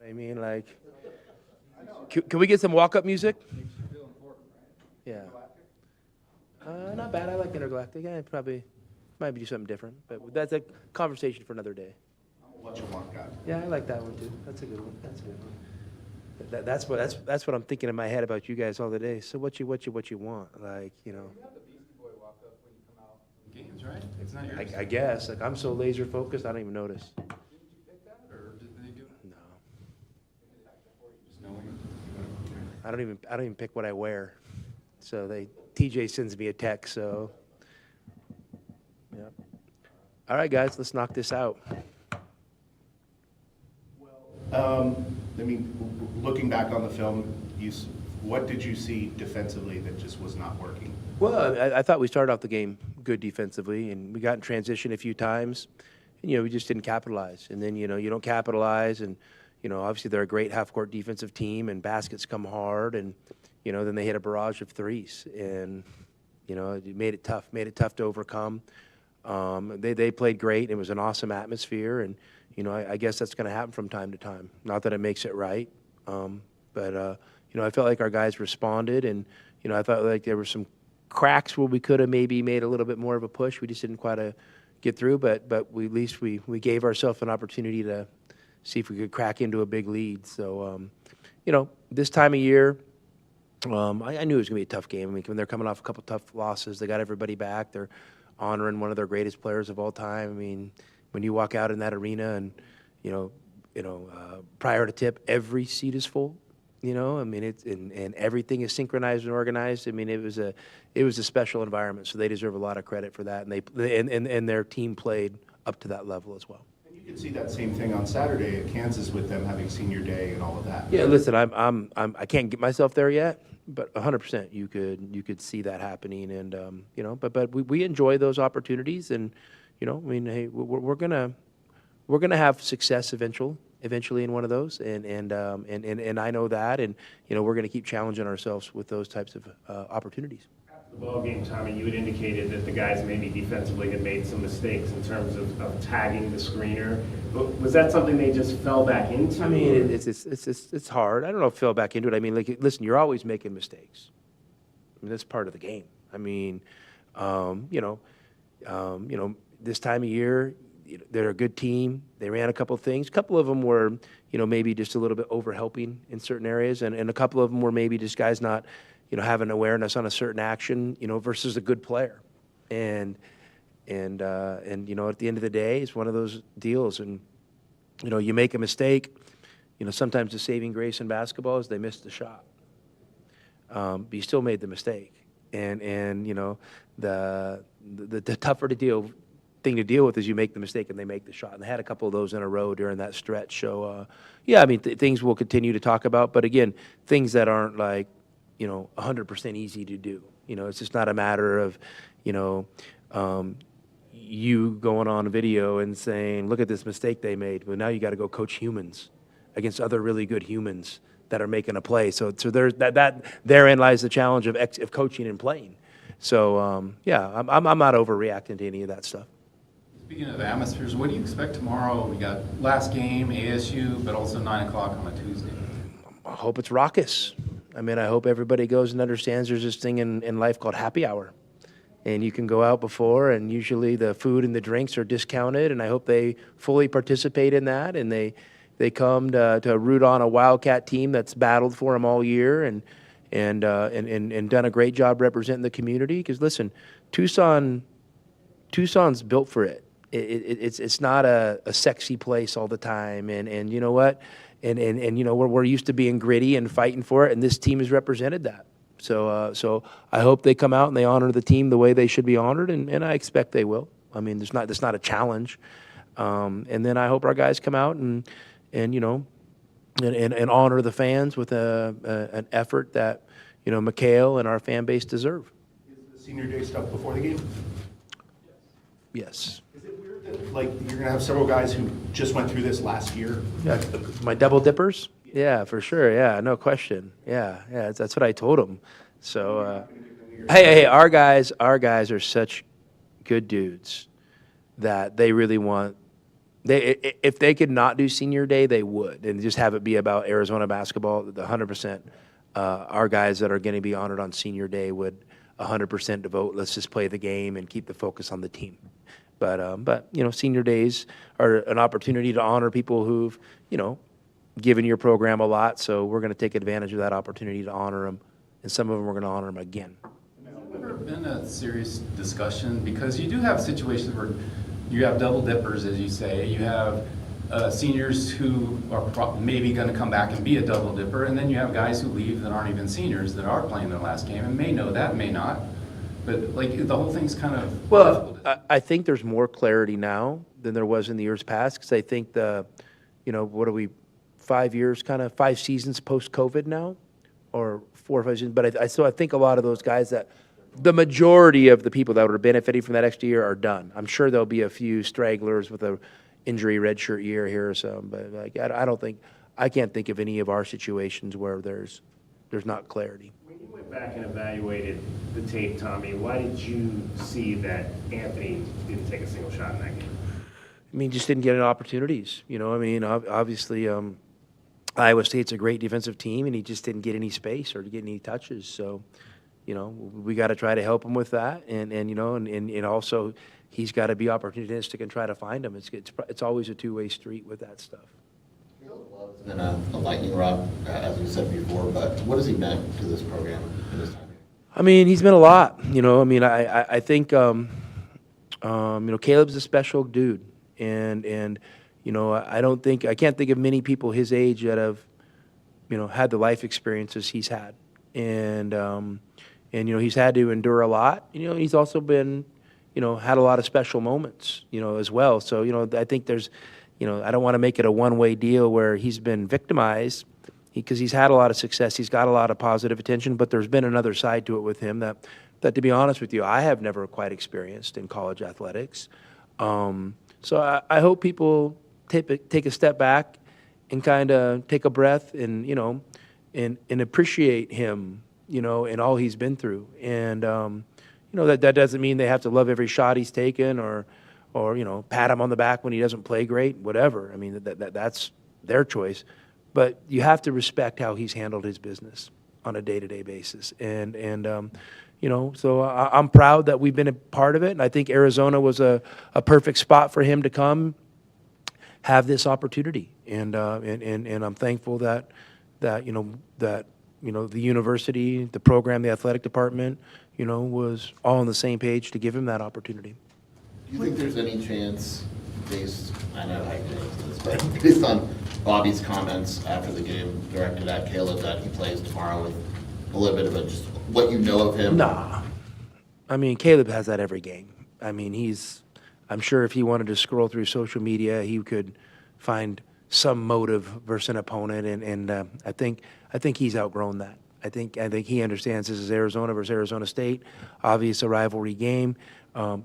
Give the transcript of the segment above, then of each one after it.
I mean, like, can we get some walk-up music? Yeah. Not bad. I like Intergalactic. Yeah, probably might do something different, but that's a conversation for another day. What you want, guys? Yeah, I like that one too. That's a good one. That's a good one. That's what I'm thinking in my head about you guys all the day. So what you want? Like, you know. You have the Beastie Boy walk up when you come out in games, right? It's not yours. I guess. Like, I'm so laser focused, I don't even notice. Didn't you pick that, or did they do it? No. Just knowing. I don't even pick what I wear. So TJ sends me a text, so yeah. All right, guys, let's knock this out. I mean, looking back on the film, what did you see defensively that just was not working? Well, I thought we started off the game good defensively, and we got in transition a few times, and we just didn't capitalize. And then you don't capitalize, and obviously they're a great half-court defensive team, and baskets come hard, and then they hit a barrage of threes, and it made it tough to overcome. They played great. It was an awesome atmosphere, and I guess that's going to happen from time to time. Not that it makes it right, but I felt like our guys responded, and I felt like there were some cracks where we could have maybe made a little bit more of a push. We just didn't quite get through, but at least we gave ourselves an opportunity to see if we could crack into a big lead. So this time of year, I knew it was going to be a tough game. I mean, when they're coming off a couple tough losses, they got everybody back. They're honoring one of their greatest players of all time. I mean, when you walk out in that arena and prior to tip, every seat is full. I mean, and everything is synchronized and organized. I mean, it was a special environment, so they deserve a lot of credit for that. And their team played up to that level as well. And you could see that same thing on Saturday at Kansas with them having senior day and all of that. Yeah, listen, I can't get myself there yet, but 100% you could see that happening, and but we enjoy those opportunities, and I mean, hey, we're gonna have success eventually in one of those, and I know that, and we're gonna keep challenging ourselves with those types of opportunities. After the ball game, Tommy, you had indicated that the guys maybe defensively had made some mistakes in terms of tagging the screener. But was that something they just fell back into? I mean, it's hard. I don't know if fell back into it. I mean, like, listen, you're always making mistakes. I mean, that's part of the game. I mean, this time of year, they're a good team. They ran a couple of things. A couple of them were, maybe just a little bit overhelping in certain areas, and a couple of them were maybe just guys not, having awareness on a certain action, versus a good player. And at the end of the day, it's one of those deals. And you make a mistake. Sometimes the saving grace in basketball is they missed the shot, but you still made the mistake. And the tougher thing to deal with is you make the mistake and they make the shot. And they had a couple of those in a row during that stretch. So, I mean, things we'll continue to talk about. But, again, things that aren't, like, 100% easy to do. It's just not a matter of, you going on video and saying, look at this mistake they made. Well, now you got to go coach humans against other really good humans that are making a play. So there's therein lies the challenge of coaching and playing. So, I'm not overreacting to any of that stuff. Speaking of atmospheres, what do you expect tomorrow? We got last game, ASU, but also 9 o'clock on a Tuesday. I hope it's raucous. I mean, I hope everybody goes and understands there's this thing in life called happy hour. And you can go out before, and usually the food and the drinks are discounted, and I hope they fully participate in that, and they come to root on a Wildcat team that's battled for them all year and done a great job representing the community. Because, listen, Tucson's built for it. It's not a sexy place all the time, and you know what? And we're used to being gritty and fighting for it, and this team has represented that. So I hope they come out and they honor the team the way they should be honored, and I expect they will. I mean, that's not a challenge. And then I hope our guys come out and honor the fans with an effort that McKale and our fan base deserve. Is the senior day stuff before the game? Yes. Is it weird that, like, you're going to have several guys who just went through this last year? Yeah, my double dippers? Yeah, for sure. Yeah, no question. Yeah, that's what I told them. So, hey, our guys are such good dudes that they really want If they could not do senior day, they would, and just have it be about Arizona basketball. The 100%, our guys that are going to be honored on senior day would 100% devote. Let's just play the game and keep the focus on the team. But senior days are an opportunity to honor people who've given your program a lot. So we're going to take advantage of that opportunity to honor them, and some of them we're going to honor them again. Has there ever been a serious discussion, because you do have situations where you have double dippers, as you say. You have seniors who are maybe going to come back and be a double dipper, and then you have guys who leave that aren't even seniors that are playing their last game and may know that, may not. But the whole thing's kind of Well, I think there's more clarity now than there was in the years past, because I think what are we, 5 years, kind of 5 seasons post-COVID now, or 4 or 5 seasons. But I think a lot of those guys that the majority of the people that were benefiting from that extra year are done. I'm sure there'll be a few stragglers with a injury redshirt year here or some, but I can't think of any of our situations where there's not clarity. When you went back and evaluated the tape, Tommy, why did you see that Anthony didn't take a single shot in that game? I mean, just didn't get any opportunities. Obviously, Iowa State's a great defensive team, and he just didn't get any space or get any touches. So, we got to try to help him with that, and also he's got to be opportunistic and try to find him. It's always a two-way street with that stuff. Lloyd's been a lightning rod, as we said before, but what has he meant to this program in this time? I mean, he's been a lot. I think Caleb's a special dude, and I can't think of many people his age that have had the life experiences he's had, and he's had to endure a lot. He's also been had a lot of special moments as well. So I think there's I don't want to make it a one-way deal where he's been victimized, because he's had a lot of success. He's got a lot of positive attention, but there's been another side to it with him that to be honest with you, I have never quite experienced in college athletics. So I hope people take a step back and kind of take a breath and and appreciate him and all he's been through. And that doesn't mean they have to love every shot he's taken or pat him on the back when he doesn't play great, whatever. I mean that's their choice, but you have to respect how he's handled his business on a day-to-day basis. So I'm proud that we've been a part of it, and I think Arizona was a perfect spot for him to come have this opportunity. And I'm thankful that the university, the program, the athletic department, was all on the same page to give him that opportunity. Do you think there's any chance, I know how you do this, but based on Bobby's comments after the game directed at Caleb, that he plays tomorrow with a little bit of just what you know of him? Nah. I mean, Caleb has that every game. I mean, I'm sure if he wanted to scroll through social media, he could find some motive versus an opponent, and I think he's outgrown that. I think he understands this is Arizona versus Arizona State. Obviously, a rivalry game.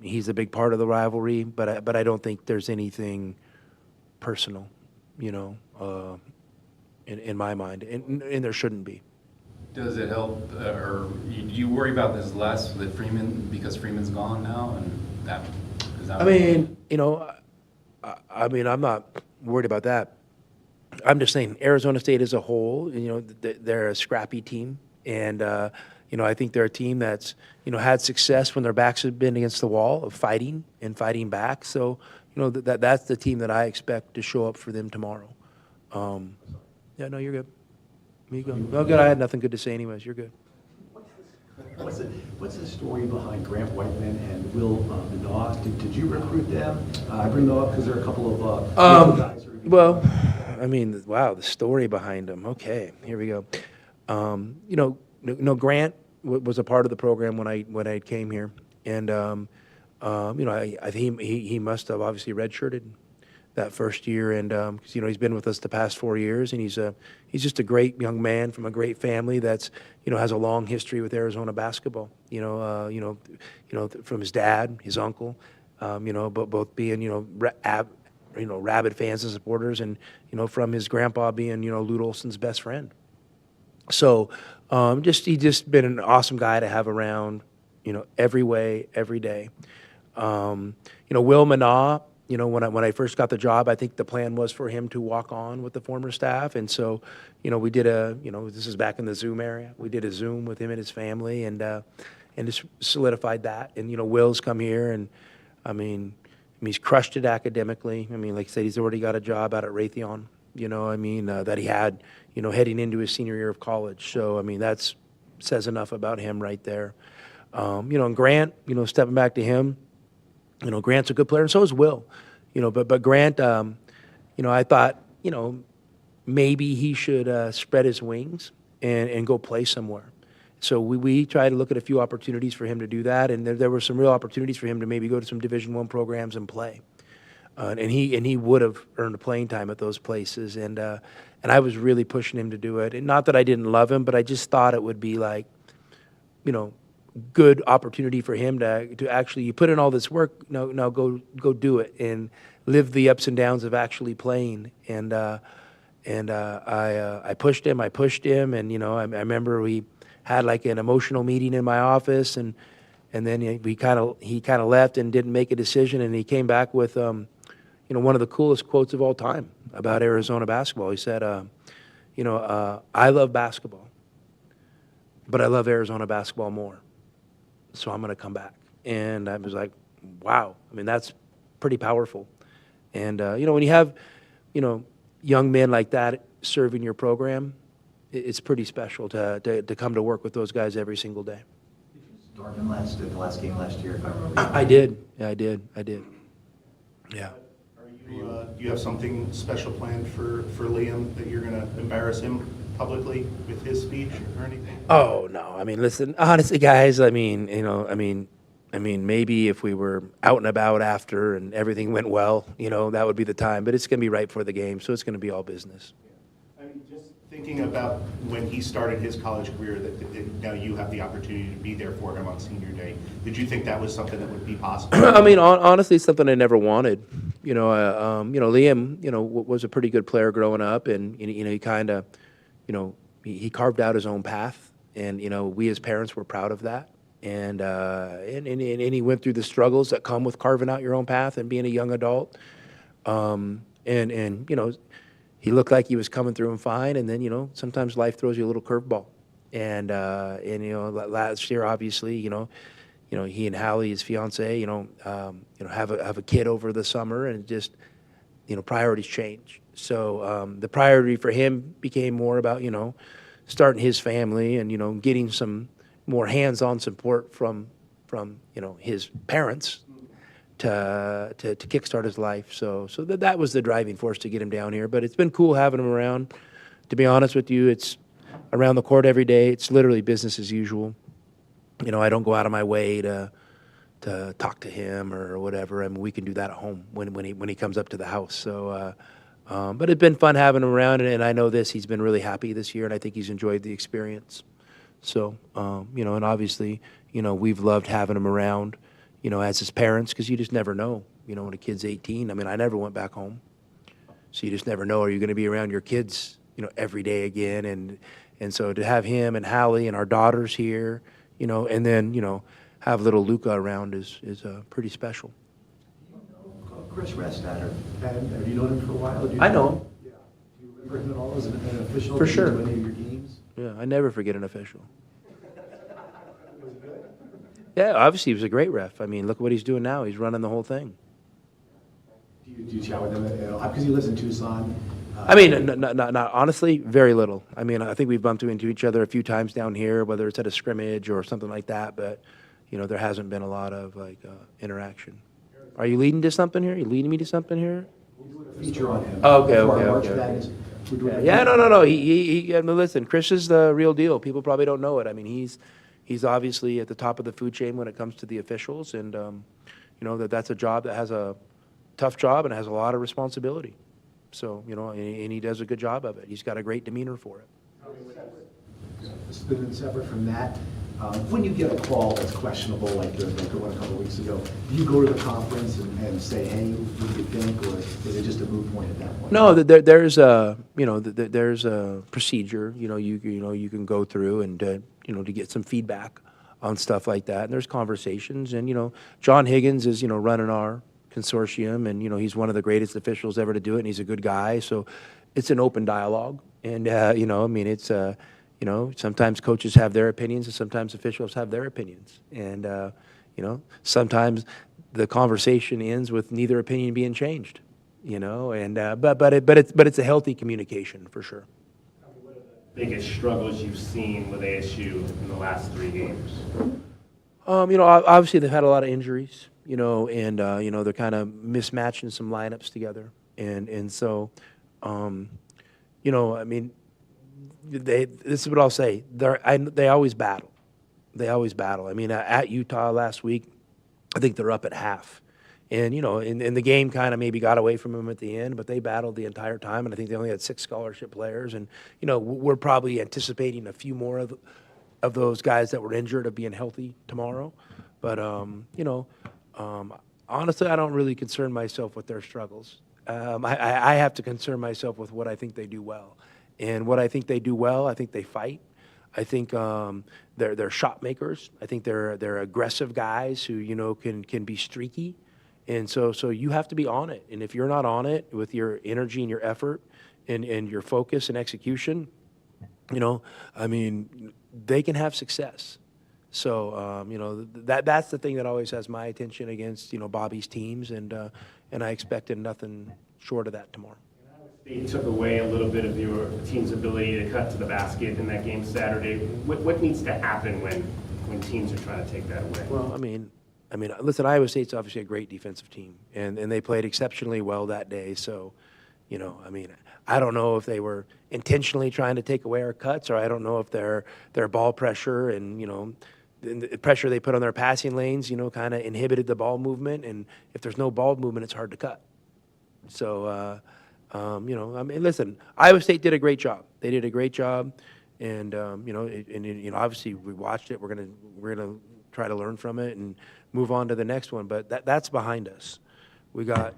He's a big part of the rivalry, but I don't think there's anything personal, in my mind, and there shouldn't be. Does it help, or do you worry about this less with Freeman, because Freeman's gone now, and is that? I'm not worried about that. I'm just saying Arizona State as a whole, they're a scrappy team, and I think they're a team that's had success when their backs have been against the wall of fighting and fighting back. So that's the team that I expect to show up for them tomorrow. Yeah, no, you're good. You go. No, good. I had nothing good to say anyways. You're good. What's the story behind Grant Whiteman and Will Manaw? Did you recruit them? I bring them up because there are a couple of local guys. Well, I mean, wow, the story behind them. Okay, here we go. Grant was a part of the program when I came here, and I think he must have obviously redshirted that first year, and because he's been with us the past 4 years, and he's just a great young man from a great family that's has a long history with Arizona basketball. From his dad, his uncle, but both being rabid fans and supporters, and from his grandpa being Lute Olson's best friend. So he's just been an awesome guy to have around every way, every day. Will Manaw, when I first got the job, I think the plan was for him to walk on with the former staff. And so, we did this is back in the Zoom area. We did a Zoom with him and his family and just solidified that. And, Will's come here and, he's crushed it academically. Like I said, he's already got a job out at Raytheon, that he had, heading into his senior year of college. So, that's says enough about him right there. And Grant, stepping back to him, Grant's a good player, and so is Will. But Grant, I thought, maybe he should spread his wings and go play somewhere. So we tried to look at a few opportunities for him to do that, and there were some real opportunities for him to maybe go to some Division I programs and play. And he would have earned playing time at those places, and I was really pushing him to do it. And not that I didn't love him, but I just thought it would be like, good opportunity for him to actually, you put in all this work, now go do it and live the ups and downs of actually playing. And I pushed him, and I remember we had like an emotional meeting in my office, and then he kind of left and didn't make a decision, and he came back with one of the coolest quotes of all time about Arizona basketball. He said, I love basketball, but I love Arizona basketball more. So I'm going to come back. And I was like, wow. That's pretty powerful. And, when you have, young men like that serving your program, it's pretty special to come to work with those guys every single day. Did you start him the last game last year, if I remember? I did. Yeah, I did. Yeah. Do you have something special planned for Liam that you're going to embarrass him publicly with his speech or anything? Oh, no. Listen, honestly, guys, maybe if we were out and about after and everything went well, that would be the time. But it's going to be right before the game, so it's going to be all business. Just thinking about when he started his college career, that now you have the opportunity to be there for him on senior day. Did you think that was something that would be possible? Honestly, it's something I never wanted. Liam, was a pretty good player growing up, and he kind of, he carved out his own path, and we as parents were proud of that. And he went through the struggles that come with carving out your own path and being a young adult. He looked like he was coming through and fine, and then sometimes life throws you a little curveball. And last year, obviously, he and Hallie, his fiance, have a kid over the summer, and just priorities change. So the priority for him became more about starting his family and getting some more hands-on support from his parents to kickstart his life. So that was the driving force to get him down here. But it's been cool having him around. To be honest with you, it's around the court every day. It's literally business as usual. I don't go out of my way to talk to him or whatever. We can do that at home when he comes up to the house. So, but it's been fun having him around, and I know he's been really happy this year, and I think he's enjoyed the experience. So, and obviously, we've loved having him around, as his parents, because you just never know, when a kid's 18. I never went back home. So you just never know, are you going to be around your kids, every day again? And so to have him and Hallie and our daughters here, and then, have little Luca around is pretty special. Do you know Chris Restad, or have you known him for a while? I know him. Yeah. Do you remember him at all as an official? For sure. To any of your games? Yeah, I never forget an official. Yeah, obviously he was a great ref. Look what he's doing now. He's running the whole thing. Do you chat with him at all? Because he lives in Tucson. Not honestly, very little. I think we've bumped into each other a few times down here, whether it's at a scrimmage or something like that. But there hasn't been a lot of interaction. Are you leading to something here? Are you leading me to something here? We're doing a feature on him. Oh, okay, For our okay, March okay. Madness. We're doing a Yeah, feature. no. Listen, Chris is the real deal. People probably don't know it. He's obviously at the top of the food chain when it comes to the officials, and that's a job that has a tough job and has a lot of responsibility. So and he does a good job of it. He's got a great demeanor for it. Separate from that, when you get a call that's questionable, like the one a couple of weeks ago, do you go to the conference and say, hey, what do you think, or is it just a moot point at that point? No, there's a procedure. You can go through and to get some feedback on stuff like that. And there's conversations, and John Higgins is running our consortium, and, he's one of the greatest officials ever to do it, and he's a good guy. So it's an open dialogue. And, it's, sometimes coaches have their opinions and sometimes officials have their opinions. And, sometimes the conversation ends with neither opinion being changed, and, but it's a healthy communication for sure. Biggest struggles you've seen with ASU in the last 3 games? Obviously they've had a lot of injuries, and, they're kind of mismatching some lineups together. And so, this is what I'll say. They always battle. They always battle. At Utah last week, I think they're up at half. And, and the game kind of maybe got away from them at the end, but they battled the entire time, and I think they only had 6 scholarship players. And, we're probably anticipating a few more of those guys that were injured of being healthy tomorrow. But, honestly, I don't really concern myself with their struggles. I have to concern myself with what I think they do well. And what I think they do well, I think they fight. I think they're shot makers. I think they're aggressive guys who, can be streaky. And so you have to be on it. And if you're not on it with your energy and your effort and your focus and execution, they can have success. So, that's the thing that always has my attention against, Bobby's teams. And I expected nothing short of that tomorrow. They took away a little bit of your team's ability to cut to the basket in that game Saturday. What needs to happen when teams are trying to take that away? Well, listen, Iowa State's obviously a great defensive team, and they played exceptionally well that day. So, I don't know if they were intentionally trying to take away our cuts, or I don't know if their ball pressure and, the pressure they put on their passing lanes, kind of inhibited the ball movement. And if there's no ball movement, it's hard to cut. So, listen, Iowa State did a great job. They did a great job, and obviously we watched it. We're gonna try to learn from it and move on to the next one. But that's behind us. We got,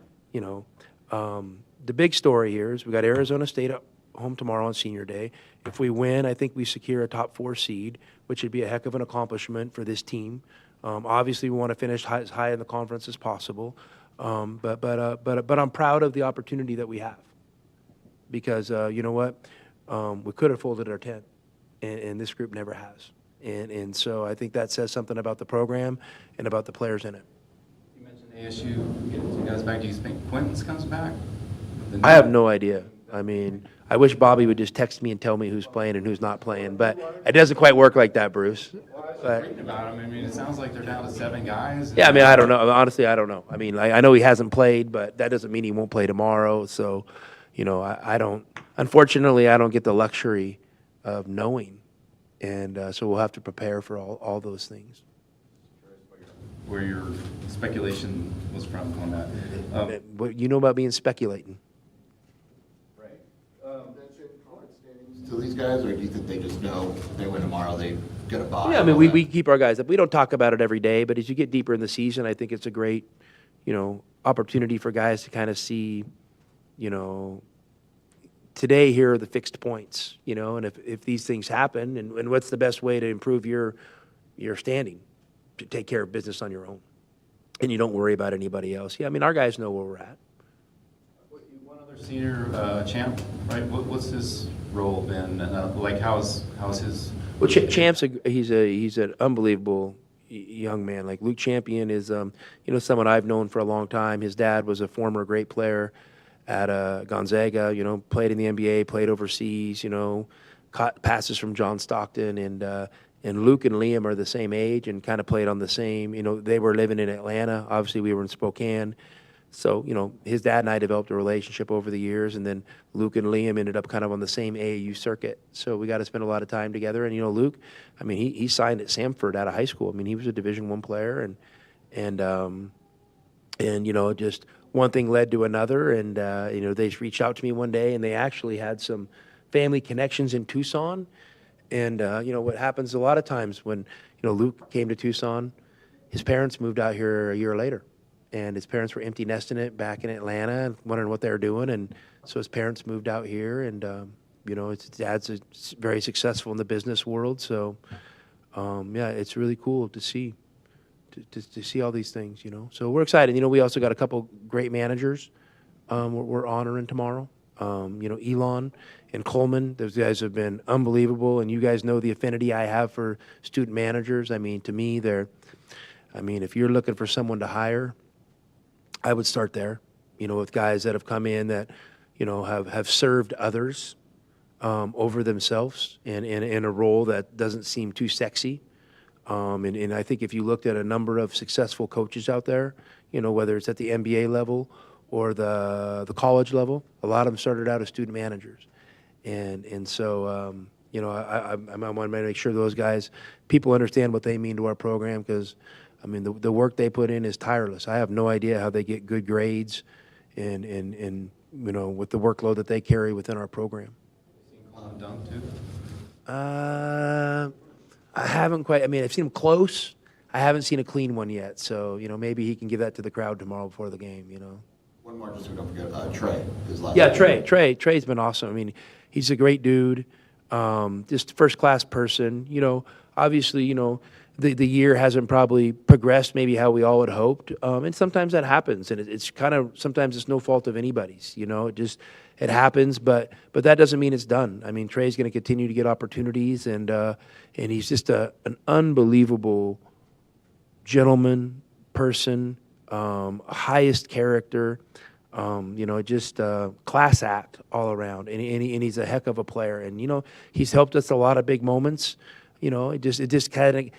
the big story here is we got Arizona State at home tomorrow on Senior Day. If we win, I think we secure a top 4 seed, which would be a heck of an accomplishment for this team. Obviously, we want to finish as high in the conference as possible. But I'm proud of the opportunity that we have, because you know what, we could have folded our tent, and this group never has, and so I think that says something about the program and about the players in it. You mentioned ASU getting 2 guys back. Do you think Quentin's comes back? I have no idea. I wish Bobby would just text me and tell me who's playing and who's not playing, but it doesn't quite work like that, Bruce. Reading about him, it sounds like they're down to 7 guys. Yeah, I don't know. Honestly, I don't know. I know he hasn't played, but that doesn't mean he won't play tomorrow. So, I don't. Unfortunately, I don't get the luxury of knowing, and so we'll have to prepare for all those things. Where your speculation was from on that. What you know about being speculating? To these guys, or do you think they just know if they win tomorrow, they get a bye? Yeah, we keep our guys up. We don't talk about it every day, but as you get deeper in the season, I think it's a great, opportunity for guys to kind of see, today here are the fixed points, and if these things happen, and what's the best way to improve your standing, to take care of business on your own, and you don't worry about anybody else. Yeah, our guys know where we're at. One other senior champ, right? What's his role been? How's his? Well, Champ's he's an unbelievable young man. Like Luke Champion is someone I've known for a long time. His dad was a former great player at Gonzaga. Played in the NBA, played overseas. Caught passes from John Stockton, and Luke and Liam are the same age and kind of played on the same. They were living in Atlanta. Obviously, we were in Spokane. So, his dad and I developed a relationship over the years, and then Luke and Liam ended up kind of on the same AAU circuit. So we got to spend a lot of time together. And, Luke, he signed at Samford out of high school. He was a Division I player, and just one thing led to another. And, they reached out to me one day, and they actually had some family connections in Tucson. And, what happens a lot of times when, Luke came to Tucson, his parents moved out here a year later. And his parents were empty nesting it back in Atlanta and wondering what they were doing. And so his parents moved out here, and, his dad's very successful in the business world. So, it's really cool to see to see all these things, you know. So we're excited. You know, we also got a couple great managers we're honoring tomorrow. You know, Elon and Coleman, those guys have been unbelievable, and you guys know the affinity I have for student managers. I mean, to me, if you're looking for someone to hire, I would start there, you know, with guys that have come in that, you know, have served others over themselves in a role that doesn't seem too sexy. And I think if you looked at a number of successful coaches out there, you know, whether it's at the NBA level or the college level, a lot of them started out as student managers. And so, you know, I want to make sure those guys, people understand what they mean to our program, because, I mean, the work they put in is tireless. I have no idea how they get good grades and you know, with the workload that they carry within our program. Dunk too? I haven't quite. I mean, I've seen him close. I haven't seen a clean one yet. So, you know, maybe he can give that to the crowd tomorrow before the game, you know. One more, just so we don't forget, Trey, his last. Yeah, Trey's been awesome. I mean, he's a great dude, just first-class person. You know, obviously, you know, the year hasn't probably progressed maybe how we all had hoped, and sometimes that happens, and it's kind of, sometimes it's no fault of anybody's. You know, it happens, but that doesn't mean it's done. I mean, Trey's going to continue to get opportunities, and he's just an unbelievable gentleman, person, highest character, you know, just class act all around, and he's a heck of a player. And, you know, he's helped us a lot of big moments. You know, it just kind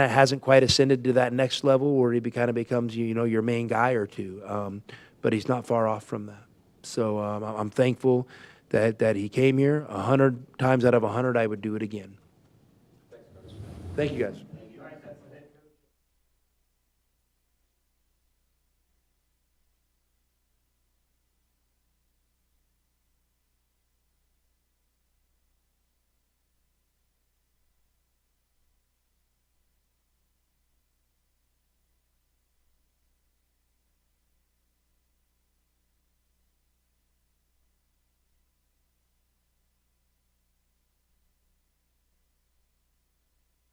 of hasn't quite ascended to that next level where he kind of becomes, you know, your main guy or two. But he's not far off from that. So I'm thankful that he came here. 100 times out of 100, I would do it again. Thank you, guys.